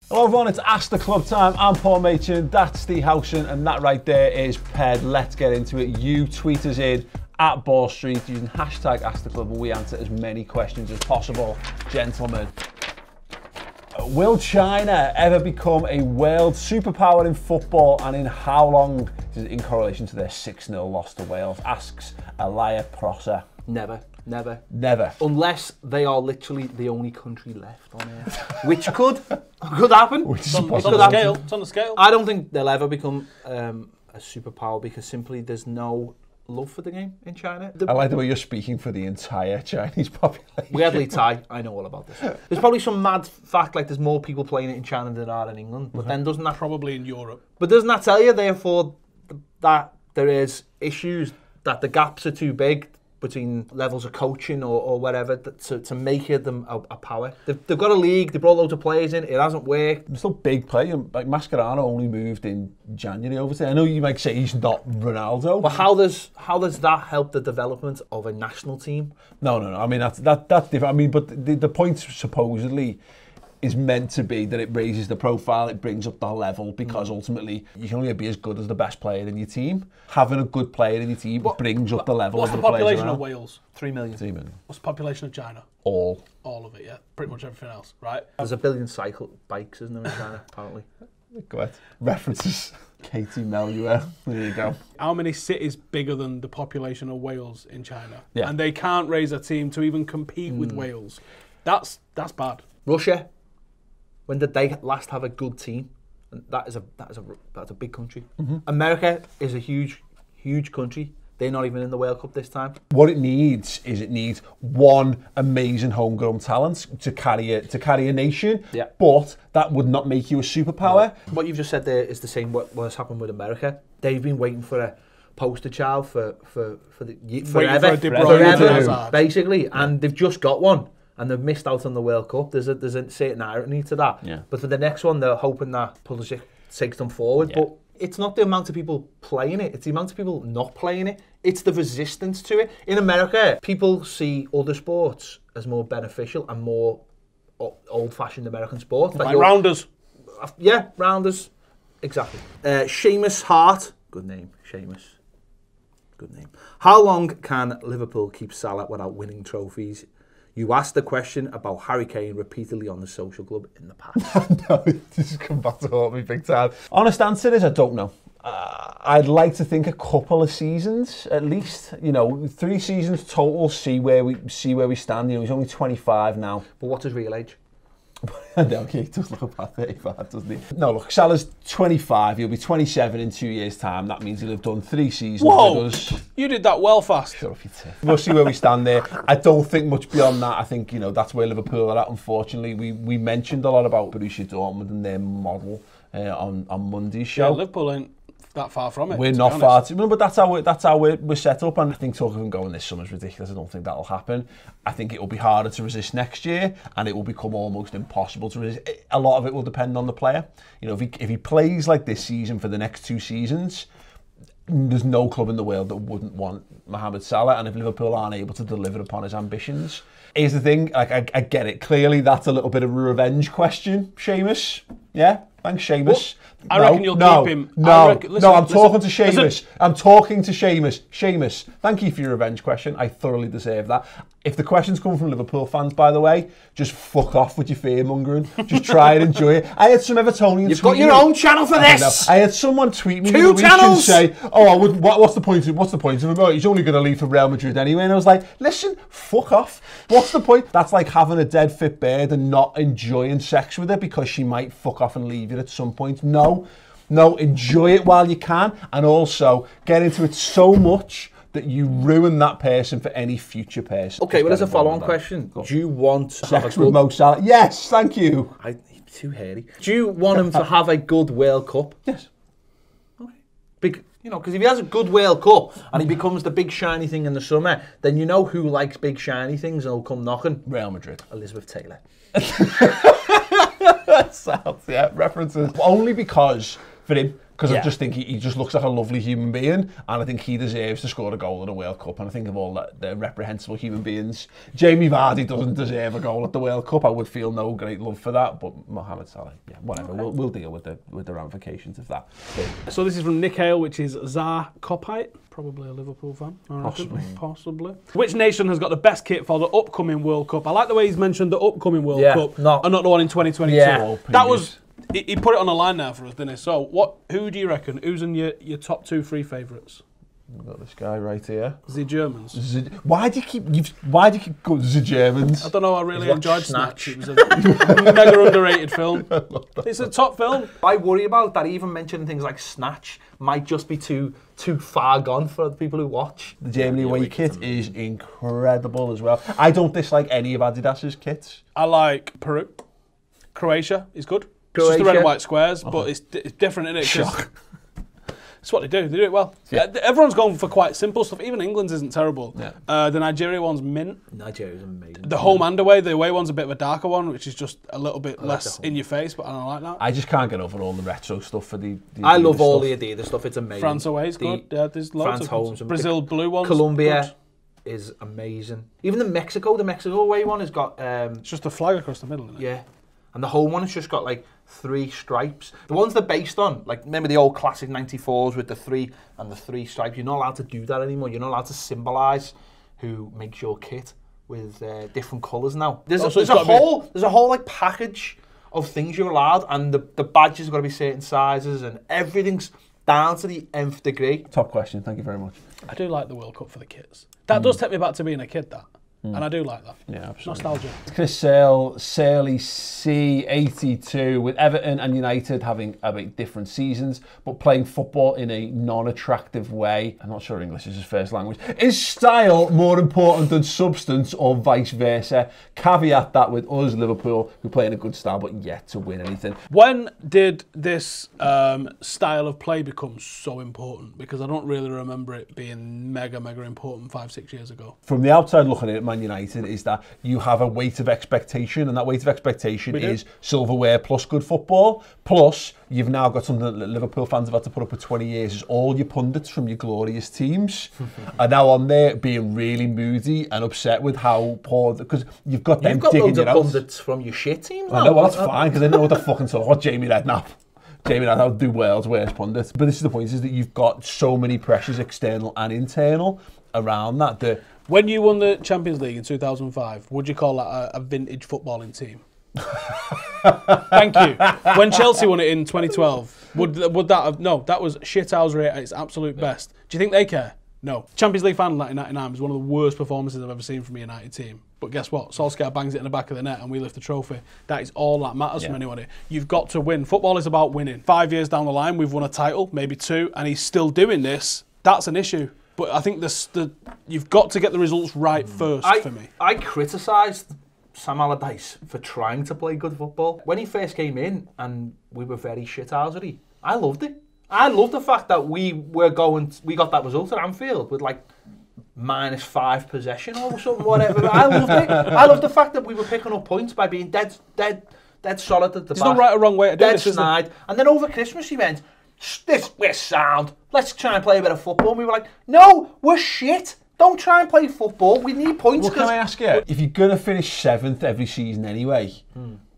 Hello everyone, it's Ask the Club time. I'm Paul Machin, that's Steve Howson, and that right there is Ped. Let's get into it. You tweet us in at Ball Street using hashtag Ask the Club, and we answer as many questions as possible. Gentlemen, will China ever become a world superpower in football, and in how long? This is in correlation to their 6-0 loss to Wales, asks Elia Prosser. Never. Never. Unless they are literally the only country left on Earth. Which could happen. It's on the scale. I don't think they'll ever become a superpower because simply there's no love for the game in China. I like the way you're speaking for the entire Chinese population. We had Lee Tai, I know all about this. There's probably some mad fact like there's more people playing it in China than there are in England, but then doesn't that... Probably in Europe. But doesn't that tell you, therefore, that there is issues, that the gaps are too big between levels of coaching or whatever to make it them a power? They've got a league, they brought loads of players in, it hasn't worked. There's still big play, like Mascherano only moved in January over there. I know you might say he's not Ronaldo. But how does that help the development of a national team? No. I mean, that's different. I mean, but the point supposedly is meant to be that it raises the profile, it brings up the level, because ultimately you can only be as good as the best player in your team. Having a good player in your team brings up the level of the players. What's the population around. of Wales? 3 million. 3 million. What's the population of China? All of it, yeah. Pretty much everything else, right? There's 1 billion cycle bikes, isn't there, in China, apparently? Go ahead. References. Katie Melua. There you go. How many cities bigger than the population of Wales in China? Yeah. And they can't raise a team to even compete with Wales. That's bad. Russia. When did they last have a good team? And that's a big country. America is a huge country. They're not even in the World Cup this time. What it needs one amazing homegrown talent to carry a nation. Yeah. But that would not make you a superpower. No. What you've just said there is the same what has happened with America. They've been waiting for a poster child forever, basically, and they've just got one. And they've missed out on the World Cup. There's a certain irony to that. Yeah. But for the next one, they're hoping that Pulisic takes them forward. Yeah. But it's not the amount of people playing it. It's the amount of people not playing it. It's the resistance to it. In America, people see other sports as more beneficial and more old-fashioned American sport. Like rounders. Yeah, rounders. Exactly. Seamus Hart. Good name, Seamus. Good name. How long can Liverpool keep Salah without winning trophies? You asked the question about Harry Kane repeatedly on the social club in the past. No, this has come back to haunt me big time. Honest answer is I don't know. I'd like to think a couple of seasons at least. 3 seasons total. See where we stand. He's only 25 now. But what's his real age? No, he does look about 35, doesn't he? No, look, Salah's 25. He'll be 27 in 2 years' time. That means he'll have done 3 seasons. Whoa! You did that well fast. Shut up, you tip. We'll see where we stand there. I don't think much beyond that. I think, that's where Liverpool are at, unfortunately. We mentioned a lot about Borussia Dortmund and their model on Monday's show. Yeah, Liverpool ain't that far from it. We're not far too, but that's how we're set up, and I think talking of going this summer is ridiculous. I don't think that'll happen. I think it will be harder to resist next year, and it will become almost impossible to resist. A lot of it will depend on the player. If he plays like this season for the next 2 seasons, there's no club in the world that wouldn't want Mohamed Salah, and if Liverpool aren't able to deliver upon his ambitions. Here's the thing, I get it. Clearly, that's a little bit of a revenge question, Seamus. Yeah? Thanks, Seamus. What? I reckon you'll keep him. I'm talking to Seamus. I'm talking to Seamus. Seamus, thank you for your revenge question. I thoroughly deserve that. If the questions come from Liverpool fans, by the way, just fuck off with your fear-mongering. Just try and enjoy it. I had some Evertonians You've got your own channel for this! I had someone tweet me 2 channels! And say, what's the point of him? He's only going to leave for Real Madrid anyway. And I was like, listen, fuck off. What's the point? That's like having a dead fit bird and not enjoying sex with her because she might fuck off and leave you at some point. No, enjoy it while you can, and also get into it so much that you ruin that person for any future person. Okay, well, there's a follow-on question. Do you want to have sex with Mo Salah? Yes, thank you. He's too hairy. Do you want him to have a good World Cup? Yes. Okay. Because if he has a good World Cup and he becomes the big shiny thing in the summer, then you know who likes big shiny things and will come knocking. Real Madrid. Elizabeth Taylor. Sounds, yeah, references. Only because for him, because I just think he just looks like a lovely human being, and I think he deserves to score a goal at a World Cup. And I think of all the reprehensible human beings, Jamie Vardy doesn't deserve a goal at the World Cup. I would feel no great love for that, but Mohamed Salah, yeah, whatever. Okay. We'll deal with the ramifications of that. So this is from Nick Hale, which is Zar Kopite, probably a Liverpool fan. Possibly. Which nation has got the best kit for the upcoming World Cup? I like the way he's mentioned the upcoming World Cup, and not the one in 2022. Yeah. That was. He put it on the line now for us, didn't he? So, who do you reckon? Who's in your top 2-3 favourites? We've got this guy right here. The Germans. Why do you keep going the Germans? I don't know. I really enjoyed Snatch. It was a mega underrated film. It's a top film. I worry about that. Even mentioning things like Snatch might just be too far gone for the people who watch. The Germany away kit is incredible as well. I don't dislike any of Adidas's kits. I like Peru. Croatia is good. It's just the red and white squares, but it's different, isn't it? Shock. It's what they do. They do it well. Yeah. Everyone's gone for quite simple stuff. Even England's isn't terrible. Yeah. The Nigeria one's mint. Nigeria's amazing. The home and away. The away one's a bit of a darker one, which is just a little bit less in your face, but I don't like that. I just can't get over all the retro stuff for the I love all the Adidas stuff. It's amazing. France away is good. Yeah, there's loads of them. Brazil blue ones. Colombia is amazing. Even the Mexico away one has got... it's just a flag across the middle, isn't it? Yeah. And the home one has just got like 3 stripes. The ones they're based on, like remember the old classic 94s with the 3 stripes? You're not allowed to do that anymore. You're not allowed to symbolise who makes your kit with different colours now. There's a whole like package of things you're allowed, and the badges have got to be certain sizes, and everything's down to the nth degree. Top question. Thank you very much. I do like the World Cup for the kits. That does take me back to being a kid, that. And I do like that. Yeah, absolutely. Nostalgia. Chris Saley C82, with Everton and United having a bit different seasons, but playing football in a non-attractive way. I'm not sure English is his first language. Is style more important than substance, or vice versa? Caveat that with us, Liverpool, who play in a good style but yet to win anything. When did this style of play become so important? Because I don't really remember it being mega important 5-6 years ago. From the outside looking at it, Man United, is that you have a weight of expectation, and that weight of expectation is silverware plus good football, plus you've now got something that Liverpool fans have had to put up for 20 years, is all your pundits from your glorious teams are now on there being really moody and upset with how poor, because you've got them digging it out. You've got loads of pundits from your shit teams. I know, well that's fine, because I know what the fucking talk about Jamie Redknapp. Jamie Redknapp would do world's worst pundit. But this is the point, is that you've got so many pressures, external and internal, around that. When you won the Champions League in 2005, would you call that a vintage footballing team? Thank you. When Chelsea won it in 2012, would that have... No, that was shithousery at its absolute best. Do you think they care? No. Champions League final 1999 was one of the worst performances I've ever seen from a United team. But guess what? Solskjaer bangs it in the back of the net and we lift the trophy. That is all that matters from anybody. You've got to win. Football is about winning. 5 years down the line, we've won a title, maybe 2, and he's still doing this. That's an issue. But I think you've got to get the results right first for me. I criticised Sam Allardyce for trying to play good football. When he first came in and we were very shithousery, I loved it. I loved the fact that we got that result at Anfield with like -5 possession or something, whatever. I loved it. I loved the fact that we were picking up points by being dead solid at the back. There's no right or wrong way to do this, snide. And then over Christmas he went, we're sound. Let's try and play a bit of football. And we were like, no, we're shit. Don't try and play football. We need points. Well, can I ask you, if you're going to finish 7th every season anyway,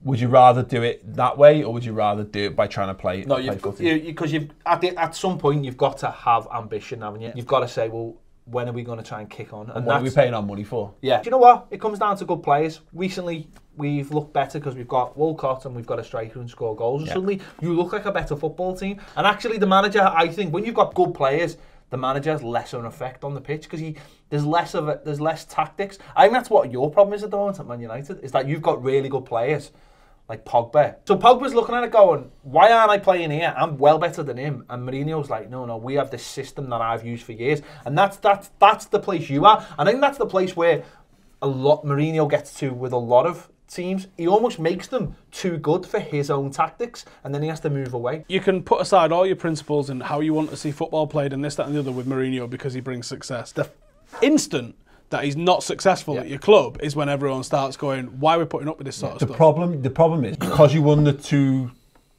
would you rather do it that way, or would you rather do it by trying to play? No, because at some point you've got to have ambition, haven't you? You've got to say, well, when are we going to try and kick on? And what are we paying our money for? Yeah. Do you know what? It comes down to good players. Recently, we've looked better because we've got Walcott and we've got a striker who can score goals. And suddenly, you look like a better football team. And actually, the manager, I think, when you've got good players, the manager has less of an effect on the pitch because there's less tactics. I think that's what your problem is at the moment at Man United, is that you've got really good players like Pogba. So Pogba's looking at it going, why aren't I playing here? I'm well better than him. And Mourinho's like, no, we have this system that I've used for years. And that's the place you are. And I think that's the place where Mourinho gets to with a lot of teams. He almost makes them too good for his own tactics, and then he has to move away. You can put aside all your principles and how you want to see football played and this, that and the other with Mourinho because he brings success. The instant that he's not successful at your club is when everyone starts going, why are we putting up with this sort of stuff? The problem is, because you won the 2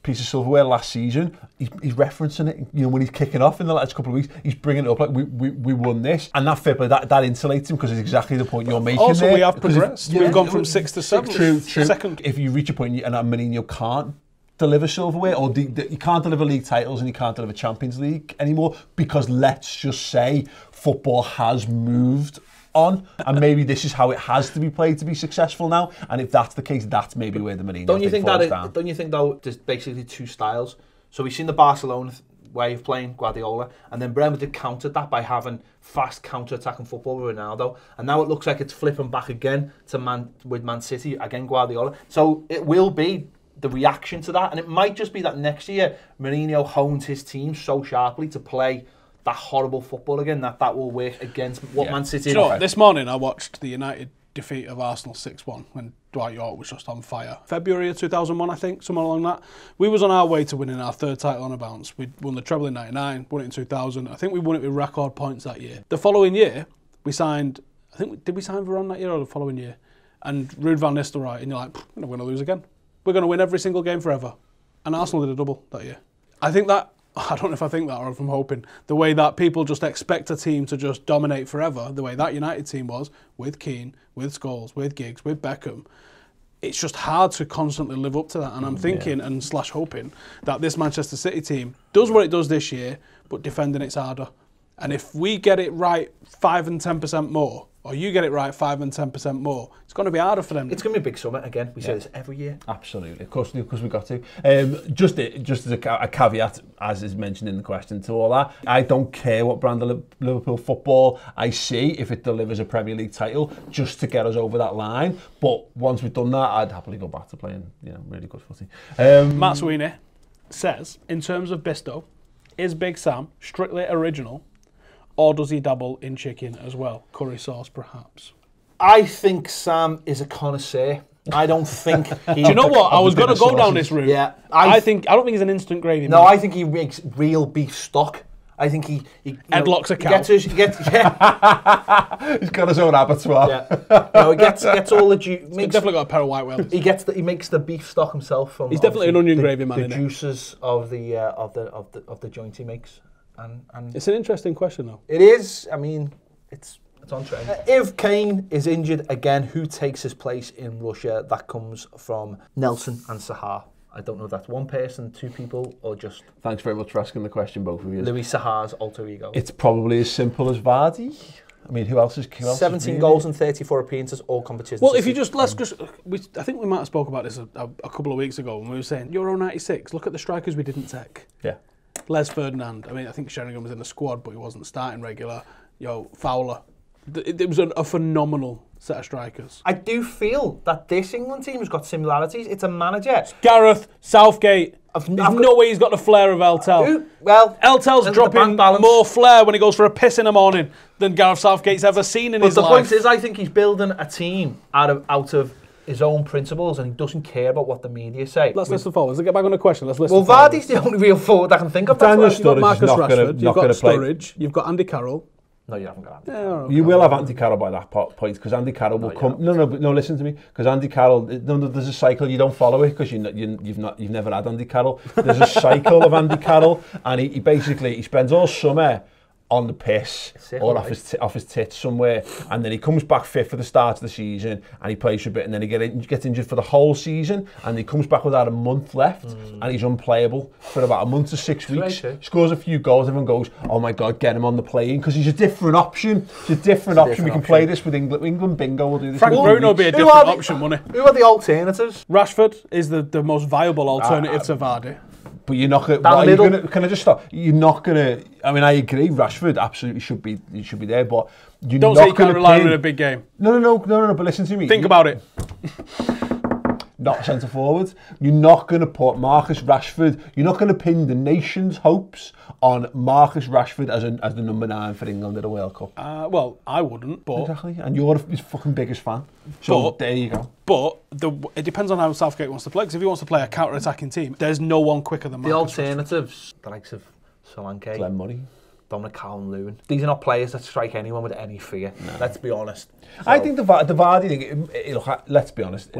piece of silverware last season, he's referencing it. You know, when he's kicking off in the last couple of weeks, he's bringing it up like we won this, and that fair play, that insulates him because it's exactly the point you're making. Also, there. we have progressed. We've gone from 6 to 7. True. Second. If you reach a point and Mourinho can't deliver silverware, or you can't deliver league titles and you can't deliver Champions League anymore, because let's just say football has moved on, and maybe this is how it has to be played to be successful now. And if that's the case, that's maybe where the Mourinho Don't you think falls down. Don't you think though? There's basically two styles. So we've seen the Barcelona way of playing, Guardiola, and then Bremer did counter that by having fast counter-attacking football with Ronaldo, and now it looks like it's flipping back again to Man City again, Guardiola. So it will be the reaction to that, and it might just be that next year Mourinho hones his team so sharply to play that horrible football again that will work against what Man City. Do you know, this morning I watched the United defeat of Arsenal 6-1 when Dwight York was just on fire. February of 2001, I think, somewhere along that. We was on our way to winning our third title on a bounce. We won the treble in 99, won it in 2000. I think we won it with record points that year. The following year, we signed, did we sign Varane that year or the following year? And Ruud van Nistelrooy, and you're like, we're not going to lose again. We're going to win every single game forever. And Arsenal did a double that year. I think that, I don't know if I think that or if I'm hoping, the way that people just expect a team to just dominate forever, the way that United team was, with Keane, with Scholes, with Giggs, with Beckham, it's just hard to constantly live up to that. And I'm thinking and / hoping that this Manchester City team does what it does this year, but defending it's harder. And if we get it right 5 and 10% more, or you get it right 5 and 10% more, it's going to be harder for them. It's going to be a big summit again. We say this every year. Absolutely, of course we've got to. Just as a caveat, as is mentioned in the question to all that, I don't care what brand of Liverpool football I see if it delivers a Premier League title, just to get us over that line. But once we've done that, I'd happily go back to playing, really good footy. Matt Sweeney says, in terms of Bisto, is Big Sam strictly original, or does he dabble in chicken as well? Curry sauce, perhaps? I think Sam is a connoisseur. I don't think he... Do you know what? I was going to go down this route. Yeah. I don't think he's an instant gravy man. No, I think he makes real beef stock. I think he headlocks a cow. He's got his own abattoir. Yeah. He gets all the juice. He's definitely got a pair of white whales. He makes the beef stock himself from. He's definitely an onion gravy man. The juices of the joint he makes. And it's an interesting question, though. It is. I mean, it's on trend. If Kane is injured again, who takes his place in Russia? That comes from Nelson and Sahar. I don't know if that's one person, two people, or just... Thanks very much for asking the question, both of you. Louis Sahar's alter ego. It's probably as simple as Vardy. I mean, who else is... 17 goals and 34 appearances, all competitions. Well, if you just... I think we might have spoke about this a couple of weeks ago when we were saying, Euro 96, look at the strikers we didn't take. Yeah. Les Ferdinand. I mean, I think Sheringham was in the squad, but he wasn't starting regular. Fowler. It was a phenomenal set of strikers. I do feel that this England team has got similarities. It's a manager. Gareth Southgate. There's no way he's got the flair of Eltel. Eltel's dropping more flair when he goes for a piss in the morning than Gareth Southgate's ever seen in his life. But the point is, I think he's building a team out of his own principles, and he doesn't care about what the media say. Let's listen forward. Let's get back on the question. Let's listen. Well, Vardy's the only real forward I can think of. You've got Marcus Rashford, you've got Sturridge, you've got Andy Carroll. No, you haven't got Andy. You will have Andy Carroll by that point, because Andy Carroll will come. No, listen to me. Because Andy Carroll, there's a cycle. You don't follow it because you've never had Andy Carroll. There's a cycle of Andy Carroll, and he basically spends all summer on the piss or off his tits somewhere, and then he comes back fit for the start of the season and he plays for a bit, and then he gets injured for the whole season, and he comes back without a month left and he's unplayable for about a month to 6 weeks. Scores a few goals, everyone goes, oh my god, get him on the plane, because he's a different option. It's a different option. We can play this with England bingo. We'll do this. Frank Bruno would be a different option, wouldn't it? Who are the alternatives? Rashford is the most viable alternative to Vardy. But you're not going to... Can I just stop? You're not going to... I mean, I agree, Rashford absolutely should be there, but you're not going to... Don't say you can't rely on in a big game. No, but listen to me. Think about it. Not centre forward. You're not going to put Marcus Rashford... You're not going to pin the nation's hopes on Marcus Rashford as the number 9 for England at a World Cup. Well, I wouldn't, but... Exactly, and you're his fucking biggest fan. So there you go. But it depends on how Southgate wants to play, because if he wants to play a counter-attacking team, there's no one quicker than Marcus. The alternatives, the likes of Solanke, Glenn Murray, Dominic Calvert-Lewin. These are not players that strike anyone with any fear. No. Let's be honest. I think the Vardy thing, look, let's be honest,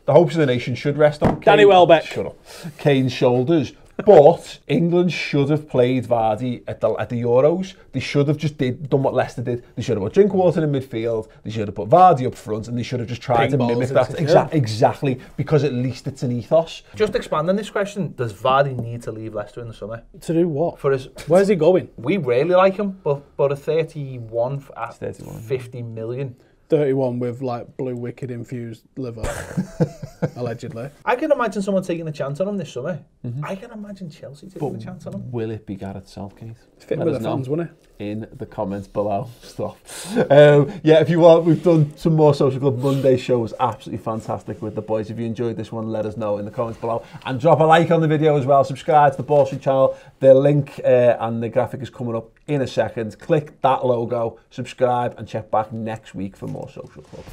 the hopes of the nation should rest on Danny Welbeck. Shut up. Kane's shoulders. But England should have played Vardy at the Euros. They should have just done what Leicester did. They should have put Drinkwater in midfield. They should have put Vardy up front, and they should have just tried to mimic that. Exactly, because at least it's an ethos. Just expanding this question, does Vardy need to leave Leicester in the summer? To do what? For his, where's he going? We really like him, but a 31 at 50 million. 31 with like blue wicked infused liver, allegedly. I can imagine someone taking a chance on him this summer. I can imagine Chelsea taking a chance on him. Will it be Gareth Southgate? It's fitting with the fans, wouldn't it? In the comments below. Stop. Yeah, if you want, we've done some more Social Club Monday shows. Absolutely fantastic with the boys. If you enjoyed this one, let us know in the comments below. And drop a like on the video as well. Subscribe to the Ball Street channel. The link and the graphic is coming up in a second. Click that logo, subscribe, and check back next week for more Social Club.